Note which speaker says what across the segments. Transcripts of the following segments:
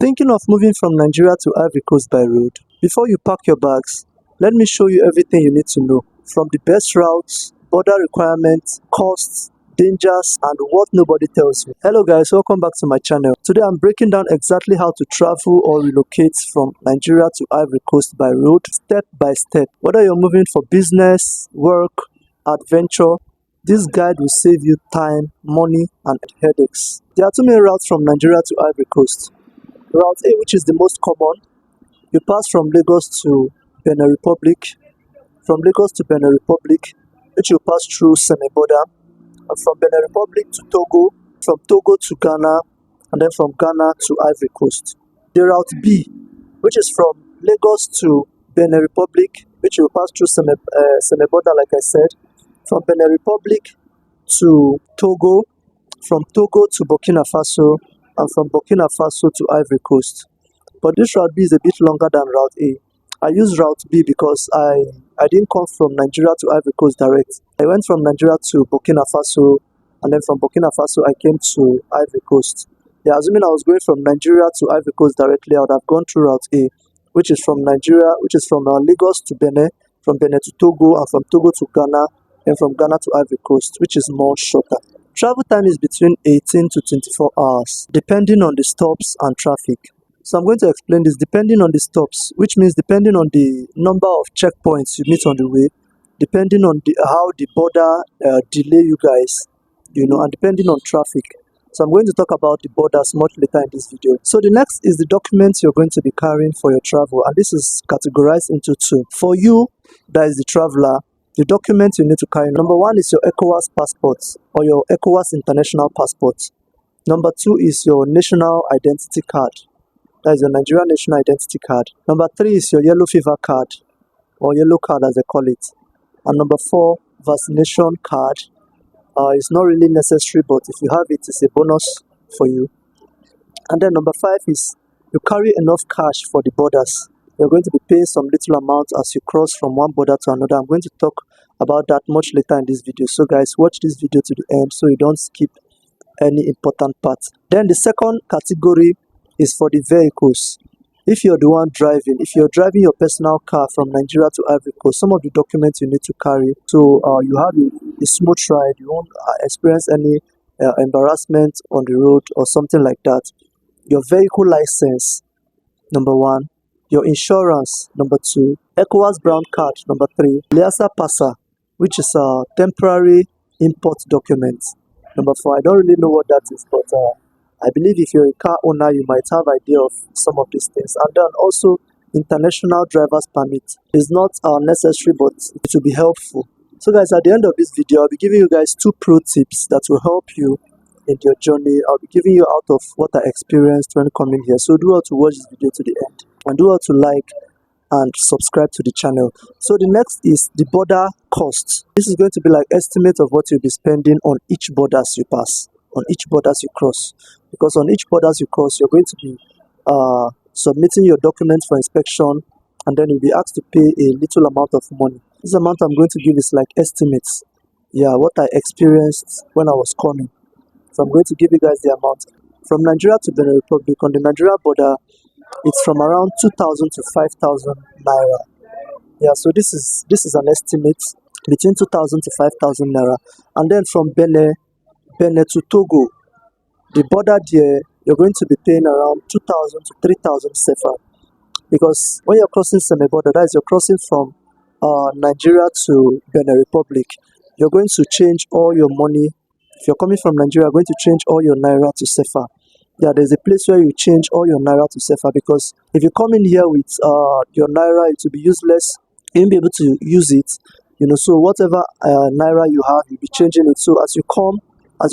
Speaker 1: Thinking of moving from Nigeria to Ivory Coast by road? Before you pack your bags, let me show you everything you need to know, from the best routes, border requirements, costs, dangers, and what nobody tells you. Hello guys, welcome back to my channel. Today I'm breaking down exactly how to travel or relocate from Nigeria to Ivory Coast by road, step by step. Whether you're moving for business, work, adventure, this guide will save you time, money, and headaches. There are two main routes from Nigeria to Ivory Coast. Route A, which is the most common, you pass from Lagos to Benin Republic, from Lagos to Benin Republic, which you pass through semi-border, and from Benin Republic to Togo, from Togo to Ghana, and then from Ghana to Ivory Coast. The Route B, which is from Lagos to Benin Republic, which you pass through semi-border, like I said, from Benin Republic to Togo, from Togo to Burkina Faso, and from Burkina Faso to Ivory Coast. But this Route B is a bit longer than Route A. I use Route B because I didn't come from Nigeria to Ivory Coast direct. I went from Nigeria to Burkina Faso, and then from Burkina Faso I came to Ivory Coast. Yeah, assuming I was going from Nigeria to Ivory Coast directly, I would have gone through Route A, which is from Nigeria, which is from Lagos to Benin, from Benin to Togo, and from Togo to Ghana, and from Ghana to Ivory Coast, which is more shorter. Travel time is between 18 to 24 hours, depending on the stops and traffic. So I'm going to explain this depending on the stops, which means depending on the number of checkpoints you meet on the way, depending on how the border delay you guys, and depending on traffic. So I'm going to talk about the borders much later in this video. So the next is the documents you're going to be carrying for your travel, and this is categorized into two. For you, that is the traveler, the documents you need to carry. Number one is your ECOWAS passport or your ECOWAS international passport. Number two is your national identity card. That is your Nigerian national identity card. Number three is your yellow fever card or yellow card as they call it. And number four, vaccination card. It's not really necessary, but if you have it, it's a bonus for you. And then number five is you carry enough cash for the borders. You're going to be paying some little amount as you cross from one border to another. I'm going to talk about that much later in this video. So guys, watch this video to the end so you don't skip any important part. Then the second category is for the vehicles. If you're the one driving, if you're driving your personal car from Nigeria to Ivory Coast, some of the documents you need to carry, so you have a smooth ride, you won't experience any embarrassment on the road or something like that. Your vehicle license, number one. Your insurance, number two. ECOWAS brown card, number three. Liasa Pasa, which is a temporary import document, number four. I don't really know what that is, but I believe if you're a car owner, you might have idea of some of these things. And then also, international driver's permit is not necessary, but it will be helpful. So guys, at the end of this video, I'll be giving you guys two pro tips that will help you in your journey. I'll be giving you out of what I experienced when coming here. So do well to watch this video to the end, and do well to like and subscribe to the channel. So the next is the border cost. This is going to be like estimate of what you'll be spending on each borders you pass, on each borders you cross, because on each borders you cross, you're going to be submitting your documents for inspection, and then you'll be asked to pay a little amount of money. This amount I'm going to give is like estimates. Yeah, what I experienced when I was coming. So I'm going to give you guys the amount. From Nigeria to Benin Republic, on the Nigeria border, it's from around 2,000 to 5,000 naira. Yeah, so this is an estimate between 2,000 to 5,000 naira. And then from Benin to Togo, the border there, you're going to be paying around 2,000 to 3,000 CFA. Because when you're crossing semi-border, that is you're crossing from Nigeria to Benin Republic, you're going to change all your money. If you're coming from Nigeria, you're going to change all your naira to CFA. Yeah, there's a place where you change all your naira to CFA, because if you come in here with your naira, it will be useless. You won't be able to use it. So whatever naira you have, you'll be changing it. So as you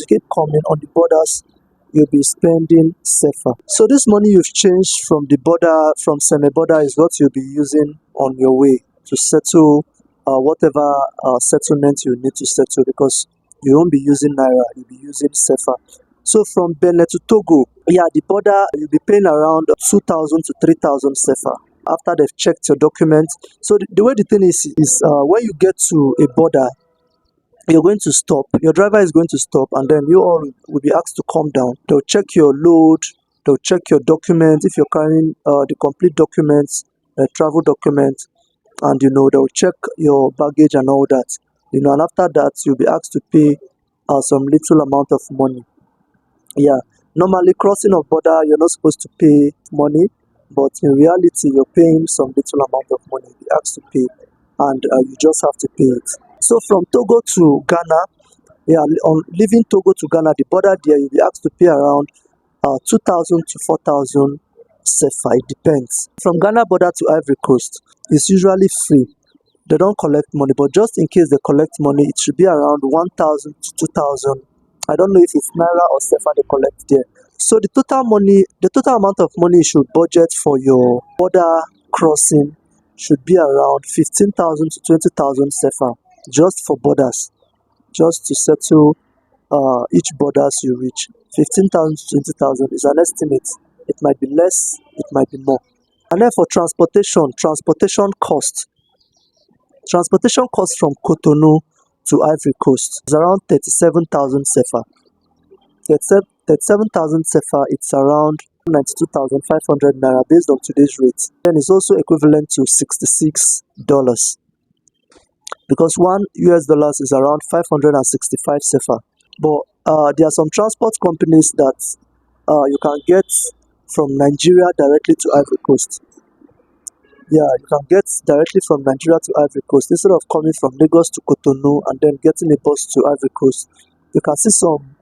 Speaker 1: keep coming on the borders, you'll be spending CFA. So this money you've changed from the border, from semi-border, is what you'll be using on your way to settle whatever settlement you need to settle, because you won't be using naira, you'll be using CFA. So from Benin to Togo, yeah, the border, you'll be paying around 2,000 to 3,000 CFA after they've checked your documents. So the way the thing is when you get to a border, you're going to stop. Your driver is going to stop, and then you all will be asked to calm down. They'll check your load, They'll check your documents if you're carrying the complete documents, travel documents, and they'll check your baggage and all that. And after that you'll be asked to pay some little amount of money. Yeah, normally crossing of border you're not supposed to pay money, but in reality you're paying some little amount of money. You'll be asked to pay, and you just have to pay it. So from Togo to Ghana, yeah, on leaving Togo to Ghana, the border there you'll be asked to pay around 2,000 to 4,000 CFA. It depends. From Ghana border to Ivory Coast, it's usually free. They don't collect money, but just in case they collect money, it should be around 1,000 to 2,000. I don't know if it's Naira or CFA they collect there. So the total amount of money you should budget for your border crossing should be around 15,000 to 20,000 CFA just for borders, just to settle each borders you reach. 15,000 to 20,000 is an estimate. It might be less, it might be more. And then for transportation cost. Transportation cost from Cotonou to Ivory Coast is around 37,000 CFA. 37,000 CFA, it's around 92,500 Naira based on today's rate. Then it's also equivalent to $66 because $1 is around 565 CFA. But there are some transport companies that you can get from Nigeria directly to Ivory Coast. Yeah, you can get directly from Nigeria to Ivory Coast instead of coming from Lagos to Cotonou and then getting a bus to Ivory Coast. You can see some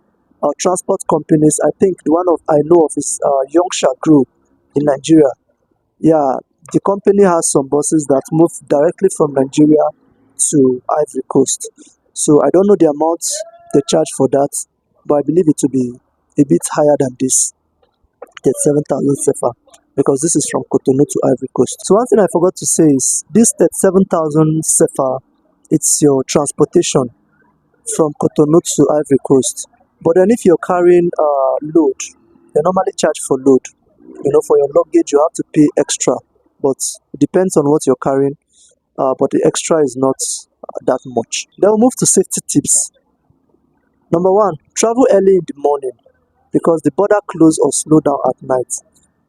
Speaker 1: transport companies. I think the one I know of is Youngsha Group in Nigeria. Yeah, the company has some buses that move directly from Nigeria to Ivory Coast. So I don't know the amount they charge for that, but I believe it will be a bit higher than this, 37,000 CFA, because this is from Cotonou to Ivory Coast. So one thing I forgot to say is this 37,000 CFA, it's your transportation from Cotonou to Ivory Coast. But then if you're carrying load, they normally charge for load. For your luggage you have to pay extra, but it depends on what you're carrying. But the extra is not that much. Then we'll move to safety tips. Number 1, travel early in the morning because the border close or slow down at night.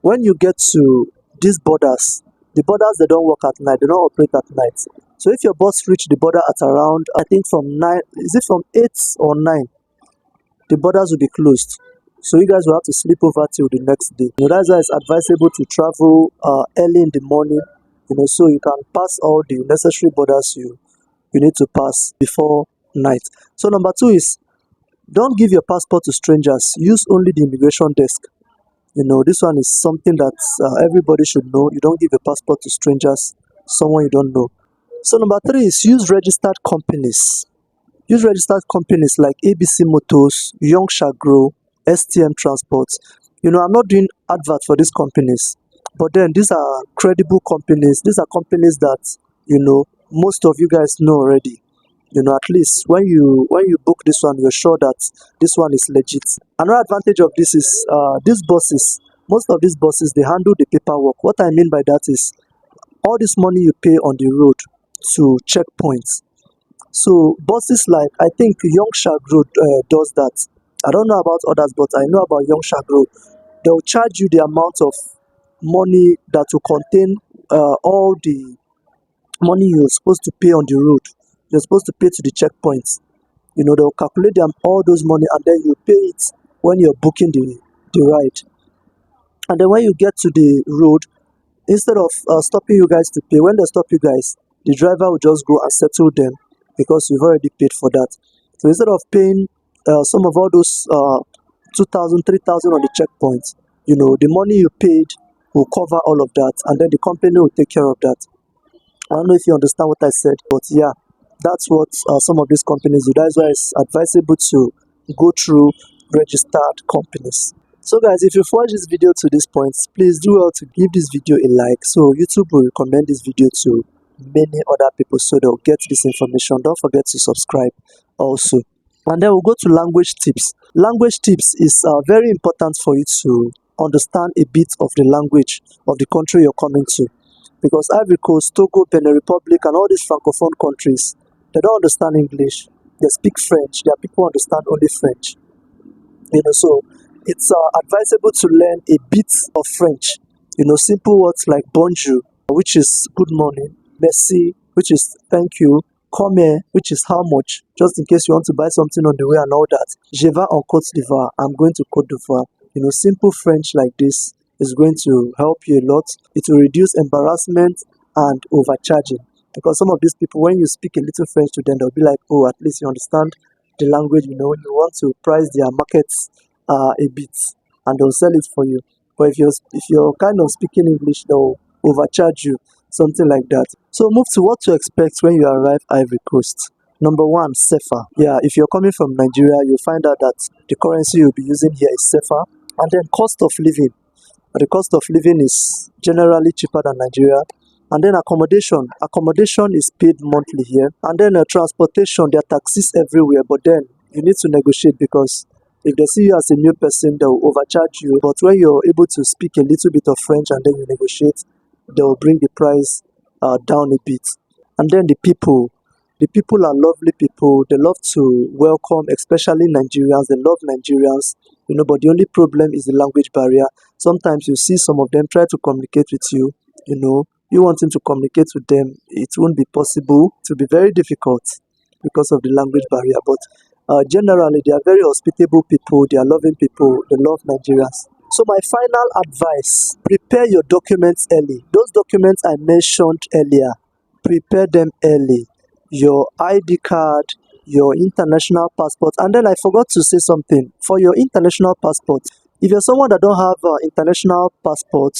Speaker 1: When you get to these borders, the borders they don't work at night, they don't operate at night. So if your bus reach the border at around, I think from 9, is it from 8 or 9, the borders will be closed. So you guys will have to sleep over till the next day. That's why it's advisable to travel early in the morning, so you can pass all the necessary borders you need to pass before night. So number 2 is don't give your passport to strangers. Use only the immigration desk. This one is something that everybody should know. You don't give your passport to strangers, someone you don't know. So number 3 is use registered companies. Use registered companies like ABC Motors, Youngsha Grow, STM Transports. I'm not doing advert for these companies, but then these are credible companies. These are companies that most of you guys know already. At least when you book this one, you're sure that this one is legit. Another advantage of this is these buses. Most of these buses, they handle the paperwork. What I mean by that is all this money you pay on the road to checkpoints. So buses like, I think Youngsha Road does that. I don't know about others, but I know about Youngsha Road. They'll charge you the amount of money that will contain all the money you're supposed to pay on the road. You're supposed to pay to the checkpoints. They'll calculate them all those money and then you pay it when you're booking the ride. And then when you get to the road, instead of stopping you guys to pay, when they stop you guys, the driver will just go and settle them because you've already paid for that. So instead of paying some of all those 2,000, 3,000 on the checkpoints, the money you paid will cover all of that, and then the company will take care of that. I don't know if you understand what I said, but yeah, that's what some of these companies do. That's why it's advisable to go through registered companies. So guys, if you've watched this video to this point, please do well to give this video a like, so YouTube will recommend this video to many other people so they'll get this information. Don't forget to subscribe also. And then we'll go to language tips. Language tips is very important for you to understand a bit of the language of the country you're coming to, because Ivory Coast, Togo, Benin Republic and all these francophone countries, they don't understand English. They speak French. There are people who understand only French. So It's advisable to learn a bit of French. Simple words like bonjour, which is good morning, merci, which is thank you, combien, which is how much, just in case you want to buy something on the way and all that. Je vais en Côte d'Ivoire, I'm going to Côte d'Ivoire. Simple French like this is going to help you a lot. It will reduce embarrassment and overcharging. Because some of these people, when you speak a little French to them, they'll be like, oh, at least you understand the language, you want to price their markets a bit, and they'll sell it for you. But if you're kind of speaking English, they'll overcharge you, something like that. So move to what to expect when you arrive Ivory Coast. Number one, CFA. Yeah, if you're coming from Nigeria, you'll find out that the currency you'll be using here is CFA. And then cost of living. The cost of living is generally cheaper than Nigeria. And then accommodation is paid monthly here. And then transportation, there are taxis everywhere, but then you need to negotiate, because if they see you as a new person, they will overcharge you. But when you're able to speak a little bit of French and then you negotiate, they will bring the price down a bit. And then the people are lovely people. They love to welcome, especially Nigerians. They love Nigerians, but the only problem is the language barrier. Sometimes you see some of them try to communicate with you, you wanting to communicate with them, it won't be possible. It will be very difficult because of the language barrier. But generally, they are very hospitable people. They are loving people. They love Nigerians. So my final advice, prepare your documents early. Those documents I mentioned earlier, prepare them early. Your ID card, your international passport. And then I forgot to say something. For your international passport, if you're someone that don't have international passport,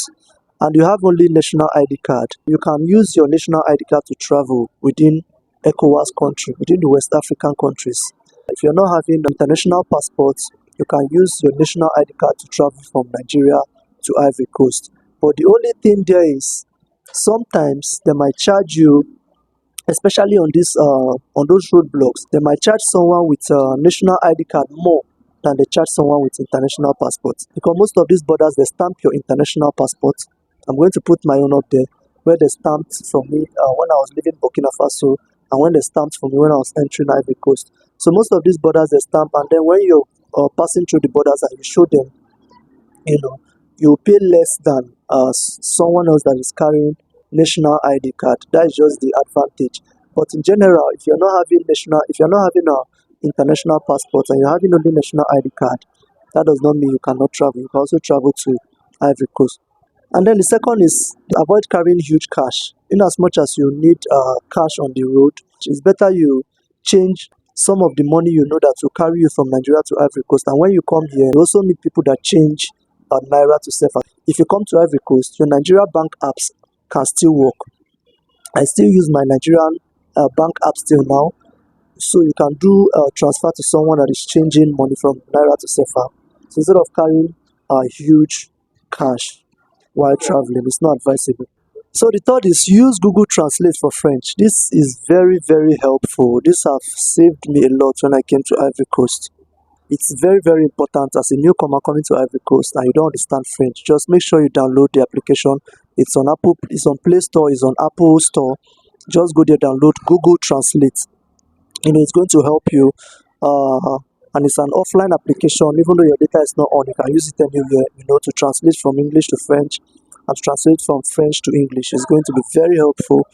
Speaker 1: and you have only national ID card, you can use your national ID card to travel within ECOWAS country, within the West African countries. If you're not having an international passport, you can use your national ID card to travel from Nigeria to Ivory Coast. But the only thing there is, sometimes they might charge you, especially on those roadblocks, they might charge someone with a national ID card more than they charge someone with international passport. Because most of these borders, they stamp your international passport. I'm going to put my own up there, where they stamped for me when I was leaving Burkina Faso, and when they stamped for me when I was entering Ivory Coast. So most of these borders, they stamp, and then when you're passing through the borders and you show them, you pay less than someone else that is carrying national ID card. That is just the advantage. But in general, if you're not having an international passport and you're having only national ID card, that does not mean you cannot travel. You can also travel to Ivory Coast. And then the second is avoid carrying huge cash. In as much as you need cash on the road, it's better you change some of the money that will carry you from Nigeria to Ivory Coast. And when you come here, you also meet people that change Naira to CFA. If you come to Ivory Coast, your Nigeria bank apps can still work. I still use my Nigerian bank app still now. So you can do transfer to someone that is changing money from Naira to CFA. So instead of carrying huge cash while traveling, it's not advisable. So the third is use Google Translate for French. This is very, very helpful. This has saved me a lot when I came to Ivory Coast. It's very, very important as a newcomer coming to Ivory Coast and you don't understand French. Just make sure you download the application. It's on Apple, it's on Play Store, it's on Apple Store. Just go there, download Google Translate. It's going to help you. And it's an offline application. Even though your data is not on, you can use it anywhere, to translate from English to French and translate from French to English. It's going to be very helpful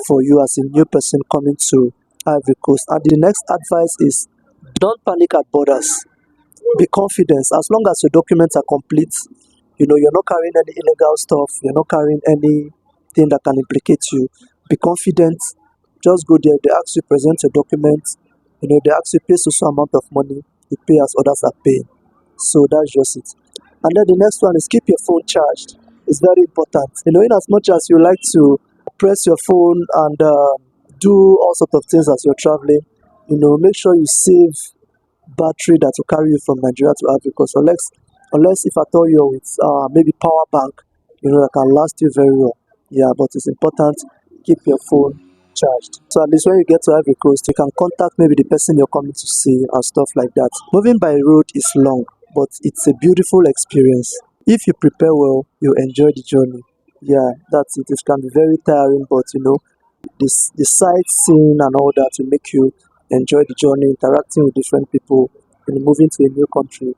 Speaker 1: for you as a new person coming to Ivory Coast. And the next advice is don't panic at borders. Be confident. As long as your documents are complete, you're not carrying any illegal stuff, you're not carrying anything that can implicate you. Be confident. Just go there. They ask you present your documents. They ask you pay so amount of money. You pay as others are paying. So that's just it. And then the next one is keep your phone charged. It's very important. In as much as you like to press your phone and do all sorts of things as you're traveling, make sure you save battery that will carry you from Nigeria to Africa. So unless if at all you're with maybe power bank, that can last you very well. Yeah, but it's important, keep your phone charged. So at least when you get to Ivory Coast, you can contact maybe the person you're coming to see and stuff like that. Moving by road is long, but it's a beautiful experience. If you prepare well, you enjoy the journey. Yeah, that's it. It can be very tiring, but the sightseeing and all that will make you enjoy the journey, interacting with different people, moving to a new country.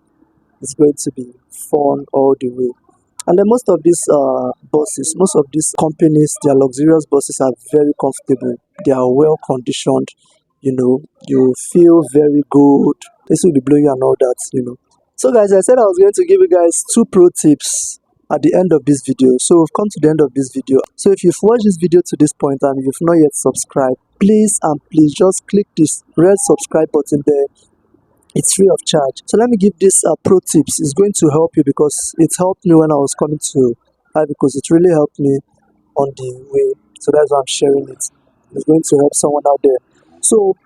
Speaker 1: It's going to be fun all the way. And then most of these buses, most of these companies, their luxurious buses are very comfortable. They are well conditioned. You feel very good. This will be blowing and all that. So guys, I said I was going to give you guys 2 pro tips at the end of this video. So we've come to the end of this video. So if you've watched this video to this point and you've not yet subscribed, please just click this red subscribe button there. It's free of charge. So let me give this pro tips. It's going to help you because it helped me when I was coming to Ivory Coast. It really helped me on the way. So that's why I'm sharing it. It's going to help someone out there. So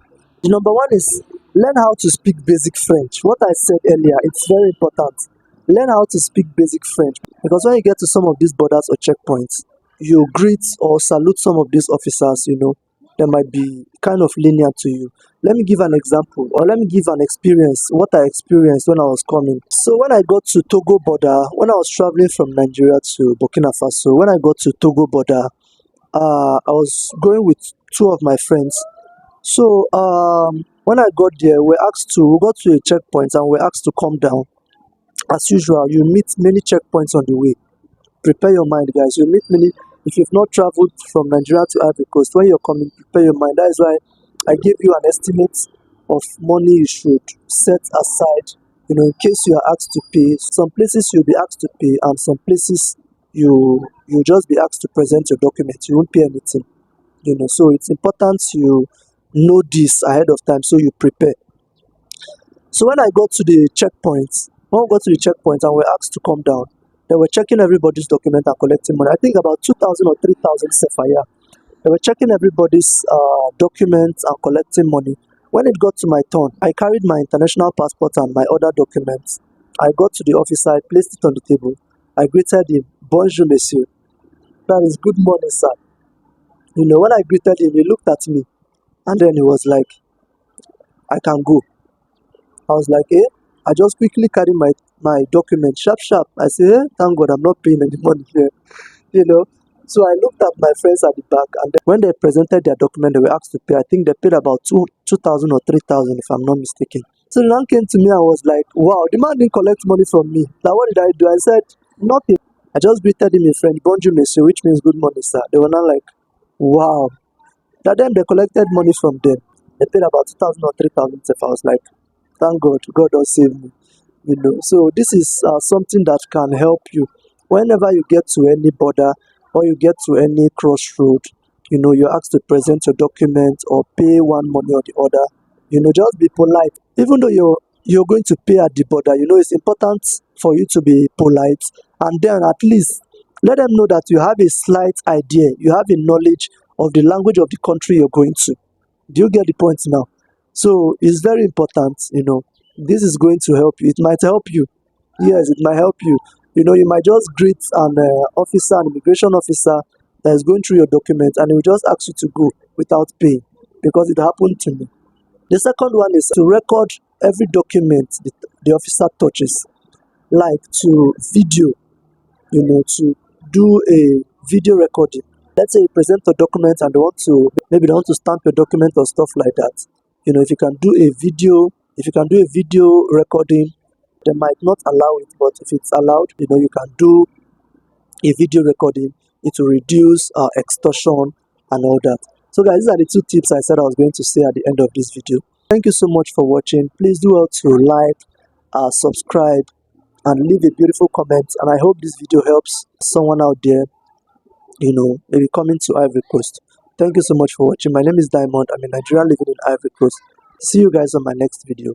Speaker 1: the number one is learn how to speak basic French. What I said earlier, it's very important. Learn how to speak basic French, because when you get to some of these borders or checkpoints, you greet or salute some of these officers. They might be kind of lenient to you. Let me give an example, or let me give an experience, what I experienced when I was coming. So when I got to Togo border, when I was traveling from Nigeria to Burkina Faso, when I got to Togo border, I was going with 2 of my friends. So when I got there, we got to a checkpoint and we're asked to come down. As usual, you meet many checkpoints on the way. Prepare your mind, guys. You meet many. If you've not traveled from Nigeria to Ivory Coast, when you're coming, prepare your mind. That is why I gave you an estimate of money you should set aside, in case you are asked to pay. Some places you'll be asked to pay, and some places you'll just be asked to present your documents. You won't pay anything, So it's important you know this ahead of time so you prepare. So when I got to the checkpoint, and we're asked to come down, they were checking everybody's document and collecting money. I think about 2,000 or 3,000 Sephaya. They were checking everybody's documents and collecting money. When it got to my turn, I carried my international passport and my other documents. I got to the officer, I placed it on the table. I greeted him, "Bonjour, monsieur." That is, "Good morning, sir." When I greeted him, he looked at me, and then he was like, "I can go." I was like, "Eh?" I just quickly carried my document, sharp. I said, "Thank God I'm not paying any money here." So I looked at my friends at the back, and then when they presented their document, they were asked to pay. I think they paid about 2,000 or 3,000, if I'm not mistaken. So the man came to me and was like, "Wow, the man didn't collect money from me. Now what did I do?" I said, "Nothing. I just greeted him in French, 'Bonjour, monsieur,' which means good morning, sir." They were not like, "Wow." That then they collected money from them. They paid about 2,000 or 3,000. I was like, "Thank God, God does save me." So this is something that can help you whenever you get to any border or you get to any crossroad. You're asked to present your document or pay one money or the other. Just be polite. Even though you're going to pay at the border, it's important for you to be polite, and then at least let them know that you have a slight idea, you have a knowledge of the language of the country you're going to. Do you get the point now? So it's very important. This is going to help you. It might help you. Yes, it might help you. You might just greet an immigration officer that is going through your documents, and he will just ask you to go without paying, because it happened to me. The second one is to record every document the officer touches, like to video, to do a video recording. Let's say you present a document and they want to stamp your document or stuff like that. If you can do a video recording, they might not allow it, but if it's allowed, you can do a video recording. It will reduce extortion and all that. So guys, these are the 2 tips I said I was going to say at the end of this video. Thank you so much for watching. Please do well to like, subscribe, and leave a beautiful comment. And I hope this video helps someone out there, maybe coming to Ivory Coast. Thank you so much for watching. My name is Diamond. I'm a Nigerian living in Ivory Coast. See you guys on my next video.